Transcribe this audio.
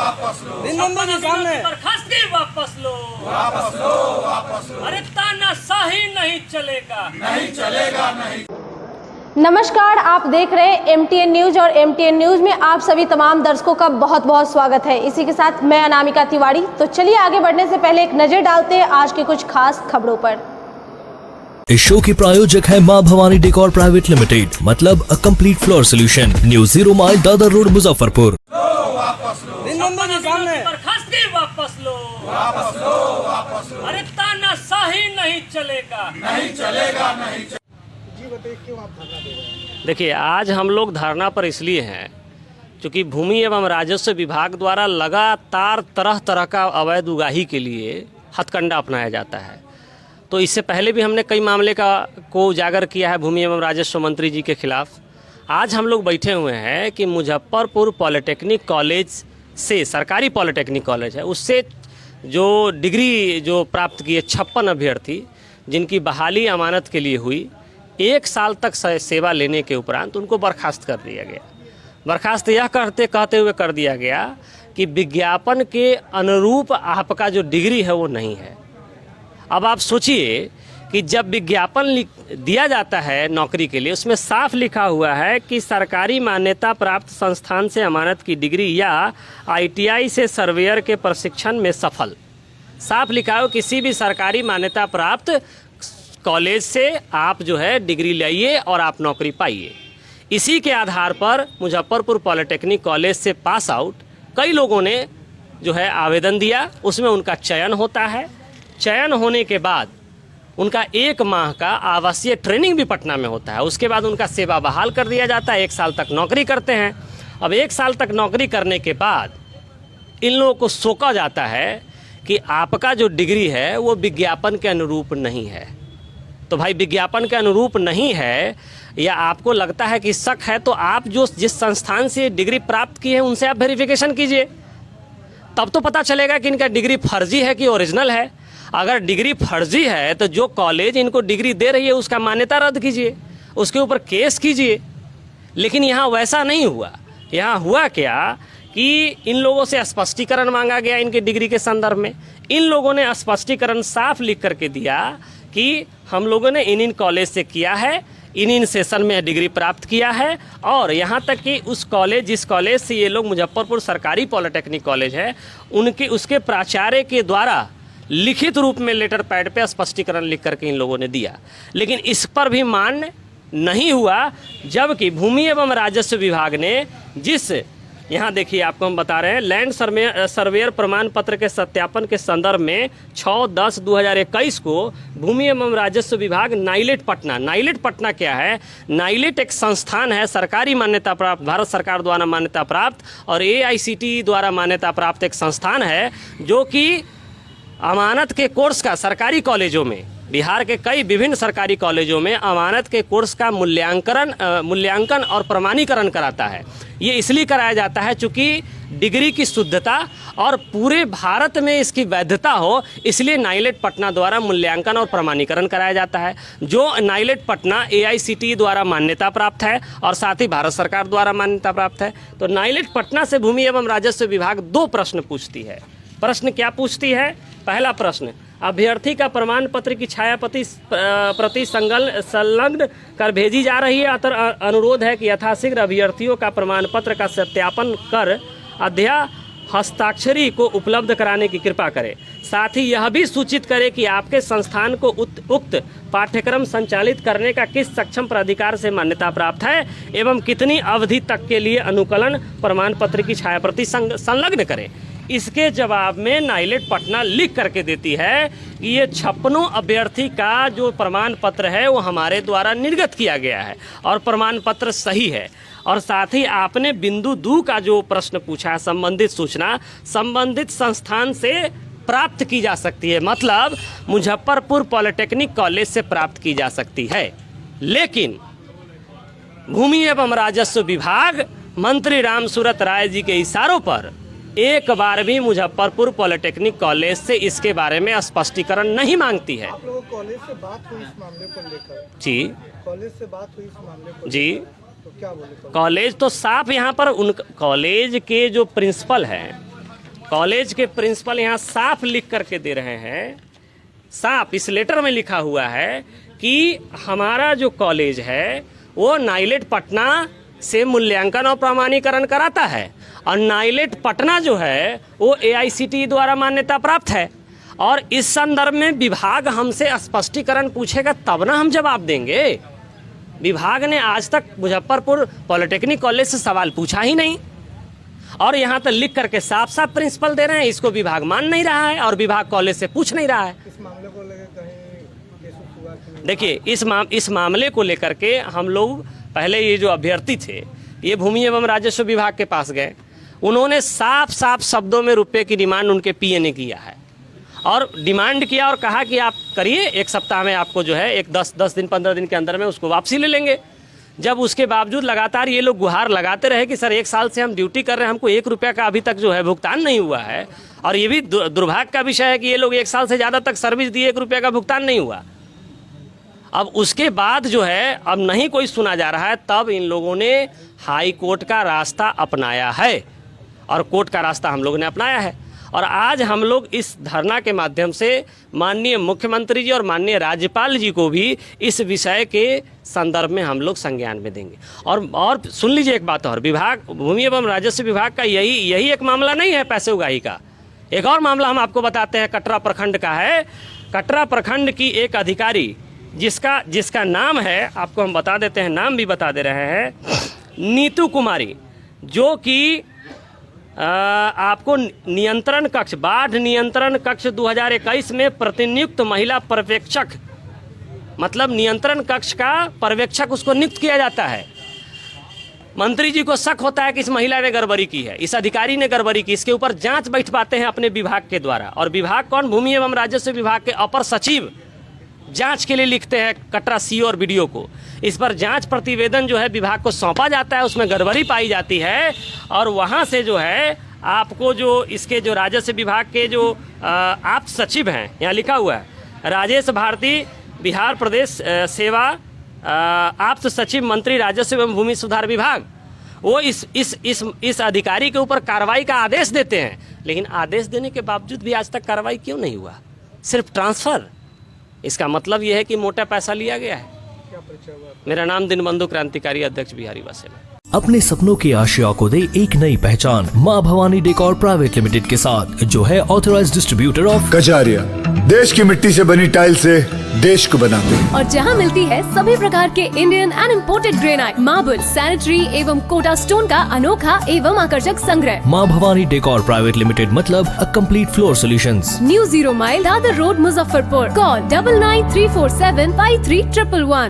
दिन सामने बर्खास्तगी वापस लो, अरे तानाशाही नहीं चलेगा, नहीं। नमस्कार, आप देख रहे हैं MTN न्यूज और MTN न्यूज में आप सभी तमाम दर्शकों का बहुत बहुत स्वागत है। इसी के साथ मैं अनामिका तिवारी। तो चलिए आगे बढ़ने से पहले एक नजर डालते हैं आज के कुछ खास खबरों पर। इस शो की प्रायोजक है मां भवानी डेकोर प्राइवेट लिमिटेड, मतलब a complete floor solution, new 0 mile Dadar road, Muzaffarpur. दिन सामने बर्खास्तगी वापस लो, अरे तानाशाही नहीं चलेगा, नहीं। क्यों आप धरना दे रहे हैं? देखिए, आज हम लोग धरना पर इसलिए हैं क्योंकि भूमि एवं राजस्व विभाग द्वारा लगातार तरह तरह का अवैध उगाही के लिए हथकंडा अपनाया जाता है। तो इससे पहले भी हमने कई मामले को उजागर किया है भूमि एवं राजस्व मंत्री जी के खिलाफ। आज हम लोग बैठे हुए हैं कि मुजफ्फरपुर पॉलिटेक्निक कॉलेज से, सरकारी पॉलिटेक्निक कॉलेज है, उससे जो डिग्री जो प्राप्त किए 56 अभ्यर्थी जिनकी बहाली अमानत के लिए हुई, 1 साल तक सेवा लेने के उपरांत उनको बर्खास्त कर दिया गया। बर्खास्त यह कहते हुए कर दिया गया कि विज्ञापन के अनुरूप आपका जो डिग्री है वो नहीं है। अब आप सोचिए कि जब विज्ञापन दिया जाता है नौकरी के लिए, उसमें साफ लिखा हुआ है कि सरकारी मान्यता प्राप्त संस्थान से अमानत की डिग्री या ITI से सर्वेयर के प्रशिक्षण में सफल, साफ लिखा हो किसी भी सरकारी मान्यता प्राप्त कॉलेज से आप जो है डिग्री लाइए और आप नौकरी पाइए। इसी के आधार पर मुजफ्फरपुर पॉलिटेक्निक कॉलेज से पास आउट कई लोगों ने जो है आवेदन दिया, उसमें उनका चयन होता है। चयन होने के बाद उनका 1 माह का आवासीय ट्रेनिंग भी पटना में होता है। उसके बाद उनका सेवा बहाल कर दिया जाता है, 1 साल तक नौकरी करते हैं। अब 1 साल तक नौकरी करने के बाद इन लोगों को सोचा जाता है कि आपका जो डिग्री है वो विज्ञापन के अनुरूप नहीं है। तो भाई, विज्ञापन के अनुरूप नहीं है या आपको लगता है कि शक है, तो आप जिस संस्थान से डिग्री प्राप्त की है उनसे आप वेरिफिकेशन कीजिए, तब तो पता चलेगा कि इनका डिग्री फर्जी है कि ओरिजिनल है। अगर डिग्री फर्जी है तो जो कॉलेज इनको डिग्री दे रही है उसका मान्यता रद्द कीजिए, उसके ऊपर केस कीजिए। लेकिन यहाँ वैसा नहीं हुआ। यहाँ हुआ क्या कि इन लोगों से स्पष्टीकरण मांगा गया इनके डिग्री के संदर्भ में। इन लोगों ने स्पष्टीकरण साफ लिख करके दिया कि हम लोगों ने इन कॉलेज से किया है, इन सेशन में डिग्री प्राप्त किया है, और यहाँ तक कि जिस कॉलेज से ये लोग, मुजफ्फरपुर सरकारी पॉलिटेक्निक कॉलेज है, उसके प्राचार्य के द्वारा लिखित रूप में लेटर पैड पे स्पष्टीकरण लिख करके इन लोगों ने दिया। लेकिन इस पर भी मान्य नहीं हुआ, जबकि भूमि एवं राजस्व विभाग ने यहाँ देखिए आपको हम बता रहे हैं, लैंड सर्वेयर प्रमाण पत्र के सत्यापन के संदर्भ में 6/10/2021 को भूमि एवं राजस्व विभाग नाइलेट पटना क्या है? नाइलेट एक संस्थान है, सरकारी मान्यता प्राप्त, भारत सरकार द्वारा मान्यता प्राप्त और AICTE द्वारा मान्यता प्राप्त एक संस्थान है, जो कि अमानत के कोर्स का सरकारी कॉलेजों में, बिहार के कई विभिन्न सरकारी कॉलेजों में अमानत के कोर्स का मूल्यांकन और प्रमाणीकरण कराता है। ये इसलिए कराया जाता है चूँकि डिग्री की शुद्धता और पूरे भारत में इसकी वैधता हो, इसलिए नाइलेट पटना द्वारा मूल्यांकन और प्रमाणीकरण कराया जाता है। जो नाइलेट पटना AICTE द्वारा मान्यता प्राप्त है और साथ ही भारत सरकार द्वारा मान्यता प्राप्त है। तो नाइलेट पटना से भूमि एवं राजस्व विभाग 2 प्रश्न पूछती है। प्रश्न क्या पूछती है? पहला प्रश्न, अभ्यर्थी का प्रमाण पत्र की प्रति संलग्न कर भेजी जा रही है। अनुरोध है कि यथाशीघ्र अभ्यर्थियों का प्रमाण पत्र का सत्यापन कर हस्ताक्षरी को उपलब्ध कराने की कृपा करें। साथ ही यह भी सूचित करें कि आपके संस्थान को उक्त पाठ्यक्रम संचालित करने का किस सक्षम प्राधिकार से मान्यता प्राप्त है एवं कितनी अवधि तक के लिए अनुकलन प्रमाण पत्र की छायाप्रति संलग्न करें। इसके जवाब में नाइलेट पटना लिख करके देती है कि ये 56 अभ्यर्थी का जो प्रमाण पत्र है वो हमारे द्वारा निर्गत किया गया है और प्रमाण पत्र सही है। और साथ ही आपने बिंदु 2 का जो प्रश्न पूछा है, संबंधित सूचना संबंधित संस्थान से प्राप्त की जा सकती है, मतलब मुजफ्फरपुर पॉलिटेक्निक कॉलेज से प्राप्त की जा सकती है। लेकिन भूमि एवं राजस्व विभाग मंत्री रामसूरत राय जी के इशारों पर एक बार भी मुजफ्फरपुर पॉलिटेक्निक कॉलेज से इसके बारे में स्पष्टीकरण नहीं मांगती है। आप लोगों कॉलेज से बात हुई इस मामले को लेकर? जी, कॉलेज से बात हुई इस मामले को जी। तो क्या बोले? कॉलेज तो साफ यहाँ पर कॉलेज के जो प्रिंसिपल हैं कॉलेज के प्रिंसिपल यहाँ साफ लिख करके दे रहे हैं, साफ इस लेटर में लिखा हुआ है कि हमारा जो कॉलेज है वो नाइलेट पटना से मूल्यांकन और प्रमाणीकरण कराता है, और नाइलेट पटना जो है वो AICTE द्वारा मान्यता प्राप्त है। और इस संदर्भ में विभाग हमसे स्पष्टीकरण पूछेगा तब ना हम जवाब देंगे। विभाग ने आज तक मुजफ्फरपुर पॉलिटेक्निक कॉलेज से सवाल पूछा ही नहीं, और यहाँ तक लिख करके साफ साफ प्रिंसिपल दे रहे हैं। इसको विभाग मान नहीं रहा है और विभाग कॉलेज से पूछ नहीं रहा है। इस मामले को लेकर कहीं केस हुआ कि देखिए इस मामले को लेकर के हम लोग पहले ये जो अभ्यर्थी थे ये भूमि एवं राजस्व विभाग के पास गए, उन्होंने साफ साफ शब्दों में रुपए की डिमांड उनके PA ने किया है, और डिमांड किया और कहा कि आप करिए, 1 सप्ताह में आपको जो है एक 10 दिन 15 दिन के अंदर में उसको वापसी ले लेंगे। जब उसके बावजूद लगातार ये लोग गुहार लगाते रहे कि सर 1 साल से हम ड्यूटी कर रहे हैं, हमको 1 रुपया का अभी तक जो है भुगतान नहीं हुआ है, और ये भी दुर्भाग्य का विषय है कि ये लोग 1 साल से ज़्यादा तक सर्विस दिए, 1 रुपया का भुगतान नहीं हुआ। अब उसके बाद जो है अब नहीं कोई सुना जा रहा है, तब इन लोगों ने हाई कोर्ट का रास्ता अपनाया है, और कोर्ट का रास्ता हम लोगों ने अपनाया है। और आज हम लोग इस धरना के माध्यम से माननीय मुख्यमंत्री जी और माननीय राज्यपाल जी को भी इस विषय के संदर्भ में हम लोग संज्ञान में देंगे। और सुन लीजिए एक बात और, विभाग भूमि एवं राजस्व विभाग का यही एक मामला नहीं है पैसे उगाही का। एक और मामला हम आपको बताते हैं, कटरा प्रखंड का है। कटरा प्रखंड की एक अधिकारी जिसका नाम है, आपको हम बता देते हैं, नाम भी बता दे रहे हैं, नीतू कुमारी, जो कि आपको नियंत्रण कक्ष, बाढ़ नियंत्रण कक्ष 2021 में प्रतिनियुक्त महिला पर्यवेक्षक, मतलब नियंत्रण कक्ष का पर्यवेक्षक उसको नियुक्त किया जाता है। मंत्री जी को शक होता है कि इस महिला ने गड़बड़ी की है, इस अधिकारी ने गड़बड़ी की, इसके ऊपर जांच बैठवाते हैं अपने विभाग के द्वारा। और विभाग कौन? भूमि एवं राजस्व विभाग के अपर सचिव जांच के लिए लिखते हैं कटरा CO और BDO को। इस पर जांच प्रतिवेदन जो है विभाग को सौंपा जाता है, उसमें गड़बड़ी पाई जाती है, और वहां से जो है आपको जो इसके जो राजस्व विभाग के जो आप सचिव हैं, यहाँ लिखा हुआ है राजेश भारती, बिहार प्रदेश सेवा आप सचिव मंत्री राजस्व एवं भूमि सुधार विभाग, वो इस अधिकारी के ऊपर कार्रवाई का आदेश देते हैं। लेकिन आदेश देने के बावजूद भी आज तक कार्रवाई क्यों नहीं हुआ? सिर्फ ट्रांसफर। इसका मतलब यह है कि मोटा पैसा लिया गया है। क्या परिचय हुआ? मेरा नाम दीनबंधु क्रांतिकारी अध्यक्ष बिहारी वासेला। अपने सपनों की आशा को दे एक नई पहचान माँ भवानी डेकोर प्राइवेट लिमिटेड के साथ, जो है ऑथराइज्ड डिस्ट्रीब्यूटर ऑफ कजारिया। देश की मिट्टी से बनी टाइल से देश को बनाते हैं, और जहां मिलती है सभी प्रकार के Indian and imported granite, marble, sanitary एवं कोटा स्टोन का अनोखा एवं आकर्षक संग्रह। माँ भवानी डेकोर प्राइवेट लिमिटेड मतलब a complete floor solutions. New 0 mile Dadar road Muzaffarpur. Call 9934753111।